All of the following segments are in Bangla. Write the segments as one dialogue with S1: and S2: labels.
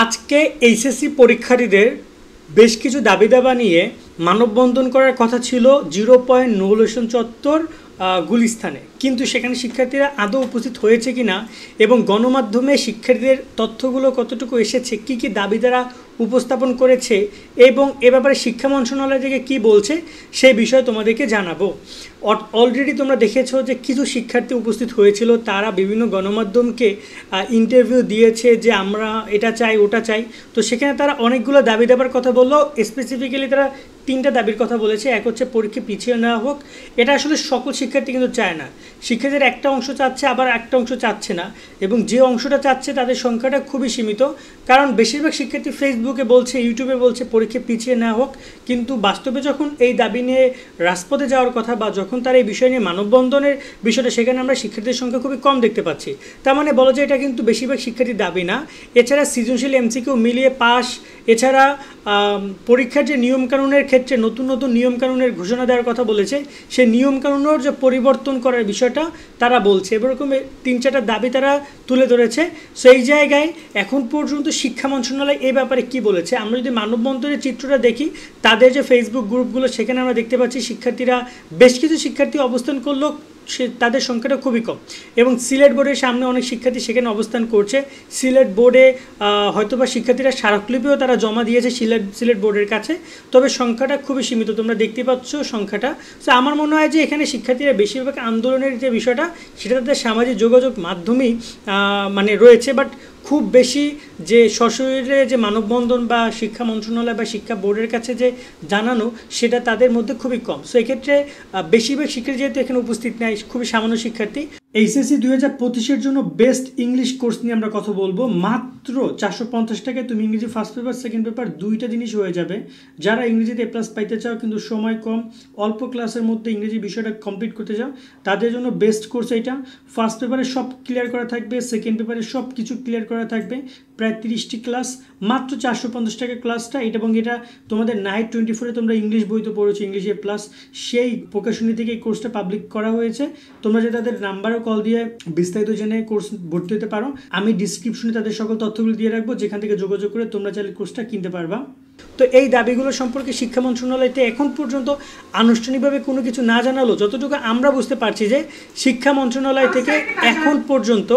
S1: আজকে এইচএসসি পরীক্ষার্থীদের বেশ কিছু দাবি দাবা নিয়ে মানববন্ধন করার কথা ছিল 0 নৌলেশন চত্বর গুলিস্তানে, কিন্তু সেখানে শিক্ষার্থীরা আদৌ উপস্থিত হয়েছে কিনা এবং গণমাধ্যমে শিক্ষার্থীদের তথ্যগুলো কতটুকু এসেছে, কী কী দাবি তারা উপস্থাপন করেছে এবং এ ব্যাপারে শিক্ষা মন্ত্রণালয় থেকে কী বলছে সেই বিষয়ে তোমাদেরকে জানাবো। অলরেডি তোমরা দেখেছো যে কিছু শিক্ষার্থী উপস্থিত হয়েছিল, তারা বিভিন্ন গণমাধ্যমকে ইন্টারভিউ দিয়েছে যে আমরা এটা চাই ওটা চাই। তো সেখানে তারা অনেকগুলো দাবি দেবার কথা বললো। স্পেসিফিক্যালি তারা 3টা দাবির কথা বলেছে। এক হচ্ছে পরীক্ষা পিছিয়ে নেওয়া হোক। এটা আসলে সকল শিক্ষার্থী কিন্তু চায় না, শিক্ষার্থীদের একটা অংশ চাচ্ছে, আবার একটা অংশ চাচ্ছে না, এবং যে অংশটা চাচ্ছে তাদের সংখ্যাটা খুবই সীমিত। কারণ বেশিরভাগ শিক্ষার্থী ফেসবুকে বলছে, ইউটিউবে বলছে পরীক্ষা পিছিয়ে নেওয়া হোক, কিন্তু বাস্তবে যখন এই দাবি নিয়ে রাজপথে যাওয়ার কথা বা যখন তারা এই বিষয় নিয়ে মানববন্ধনের বিষয়টা, সেখানে আমরা শিক্ষার্থীদের সংখ্যা খুবই কম দেখতে পাচ্ছি। তার মানে বলা যায় এটা কিন্তু বেশিরভাগ শিক্ষার্থীর দাবি না। এছাড়া সৃজনশীল এমসিকিউ মিলিয়ে পাস, এছাড়া পরীক্ষার যে নিয়মকানুনের ক্ষেত্রে নতুন নতুন নিয়মকানুনের ঘোষণা দেওয়ার কথা বলেছে, সেই নিয়মকানুনের যে পরিবর্তন করার বিষয়টা তারা বলছে। এরকম 3-4টা দাবি তারা তুলে ধরেছে। সেই জায়গায় এখন পর্যন্ত শিক্ষা মন্ত্রণালয় এই ব্যাপারে কি বলেছে, আমরা যদি মানববন্ধনের চিত্রটা দেখি, তাদের যে ফেসবুক গ্রুপগুলো, সেখানে আমরা দেখতে পাচ্ছি শিক্ষার্থীরা, বেশ কিছু শিক্ষার্থী অবস্থান করলো, তাদের সংখ্যাটা খুবই কম। এবং সিলেট বোর্ডের সামনে অনেক শিক্ষার্থী সেখানে অবস্থান করছে। সিলেট বোর্ডে হয়তোবা শিক্ষার্থীরা স্মারকলিপিও তারা জমা দিয়েছে সিলেট বোর্ডের কাছে, তবে সংখ্যাটা খুবই সীমিত, তোমরা দেখতে পাচ্ছ সংখ্যাটা। তো আমার মনে হয় যে এখানে শিক্ষার্থীরা বেশিরভাগ আন্দোলনের যে বিষয়টা, সেটা তাদের সামাজিক যোগাযোগ মাধ্যমেই মানে রয়েছে, বাট খুব বেশি যে সশরীরে যে মানববন্ধন বা শিক্ষা মন্ত্রণালয় বা শিক্ষা বোর্ডের কাছে যে জানানো, সেটা তাদের মধ্যে খুবই কম। সো এক্ষেত্রে বেশিরভাগ শিক্ষার্থী যেহেতু এখানে উপস্থিত নেয়, খুবই সামান্য শিক্ষার্থী। এইচএসসি 2025-এর জন্য বেস্ট ইংলিশ কোর্স নিয়ে আমরা কথা বলবো। মাত্র 450 টাকায় তুমি ইংরেজি ফার্স্ট পেপার সেকেন্ড পেপার 2টা জিনিস হয়ে যাবে। যারা ইংরেজিতে A+ পাইতে চাও কিন্তু সময় কম, অল্প ক্লাসের মধ্যে ইংরেজি বিষয়টা কমপ্লিট করতে চাও, তাদের জন্য বেস্ট কোর্স এইটা। ফার্স্ট পেপারে সব ক্লিয়ার করা থাকবে, সেকেন্ড পেপারে সব কিছু ক্লিয়ার করা থাকবে, প্রায় 30টি ক্লাস, মাত্র 450 টাকা ক্লাসটা। এটা এবং এটা তোমাদের নাইট 24-এ তোমরা ইংলিশ বই তো পড়েছো, ইংলিশ A+, সেই প্রকাশনী থেকে এই কোর্সটা পাবলিক করা হয়েছে। তোমরা যে তাদের নাম্বারও কল দিয়ে বিস্তারিত জেনে কোর্স ভর্তি হতে পারো। আমি ডিসক্রিপশনে তাদের সকল তথ্যগুলো দিয়ে রাখবো, যেখান থেকে যোগাযোগ করে তোমরা চাইলে কোর্সটা কিনতে পারবা। তো এই দাবিগুলো সম্পর্কে শিক্ষা মন্ত্রণালয়তে এখন পর্যন্ত আনুষ্ঠানিকভাবে কোনো কিছু না জানালো, যতটুকু আমরা বুঝতে পারছি যে শিক্ষা মন্ত্রণালয় থেকে এখন পর্যন্ত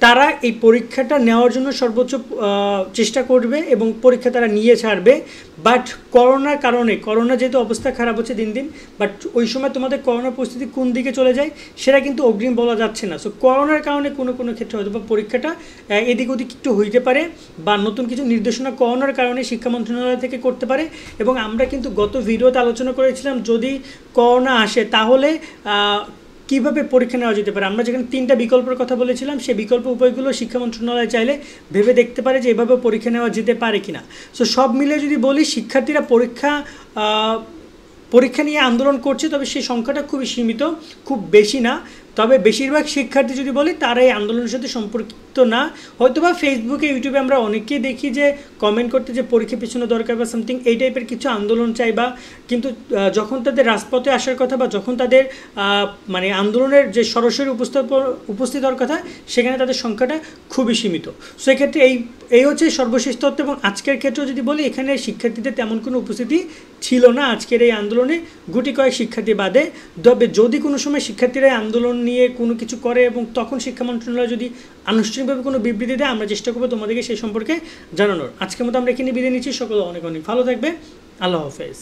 S1: তারা এই পরীক্ষাটা নেওয়ার জন্য সর্বোচ্চ চেষ্টা করবে এবং পরীক্ষা তারা নিয়ে ছাড়বে। বাট করোনার কারণে, করোনা যেহেতু অবস্থা খারাপ হচ্ছে দিন দিন, বাট ওই সময় তোমাদের করোনা পরিস্থিতি কোন দিকে চলে যায় সেটা কিন্তু অগ্রিম বলা যাচ্ছে না। সো করোনার কারণে কোনো কোনো ক্ষেত্রে হয়তো বা পরীক্ষাটা এদিক ওদিক একটু হইতে পারে, বা নতুন কিছু নির্দেশনা করোনার কারণে শিক্ষা মন্ত্রণালয় থেকে করতে পারে। এবং আমরা কিন্তু গত ভিডিওতে আলোচনা করেছিলাম, যদি করোনা আসে তাহলে কীভাবে পরীক্ষা নেওয়া যেতে পারে। আমরা যেখানে 3টা বিকল্পের কথা বলেছিলাম, সেই বিকল্প উপায়গুলো শিক্ষা মন্ত্রণালয় চাইলে ভেবে দেখতে পারে যে এভাবে পরীক্ষা নেওয়া যেতে পারে কিনা। সো সব মিলে যদি বলি, শিক্ষার্থীরা পরীক্ষা নিয়ে আন্দোলন করছে, তবে সেই সংখ্যাটা খুবই সীমিত, খুব বেশি না। তবে বেশিরভাগ শিক্ষার্থী যদি বলি, তারা এই আন্দোলনের সাথে সম্পর্কিত না। হয়তোবা ফেসবুকে, ইউটিউবে আমরা অনেকেই দেখি যে কমেন্ট করতে যে পরীক্ষা পিছনে দরকার বা সামথিং, এই টাইপের কিছু আন্দোলন চাই, বা কিন্তু যখন তাদের রাজপথে আসার কথা বা যখন তাদের মানে আন্দোলনের যে সরাসরি উপস্থিত হওয়ার কথা, সেখানে তাদের সংখ্যাটা খুবই সীমিত। সেক্ষেত্রে এই হচ্ছে সর্বশেষ তথ্য। এবং আজকের ক্ষেত্রেও যদি বলি, এখানে শিক্ষার্থীদের তেমন কোনো উপস্থিতি ছিল না আজকের এই আন্দোলনে, গুটি কয়েক শিক্ষার্থী বাদে। তবে যদি কোনো সময় শিক্ষার্থীরা আন্দোলন নিয়ে কোনো কিছু করে এবং তখন শিক্ষা মন্ত্রণালয় যদি আনুষ্ঠানিকভাবে কোনো বিবৃতি দেয়, আমরা চেষ্টা করবো তোমাদেরকে সেই সম্পর্কে জানানোর। আজকের মতো আমরা এখানে বিদায় নিচ্ছি। সকলে অনেক অনেক ভালো থাকবে। আল্লাহ হাফেজ।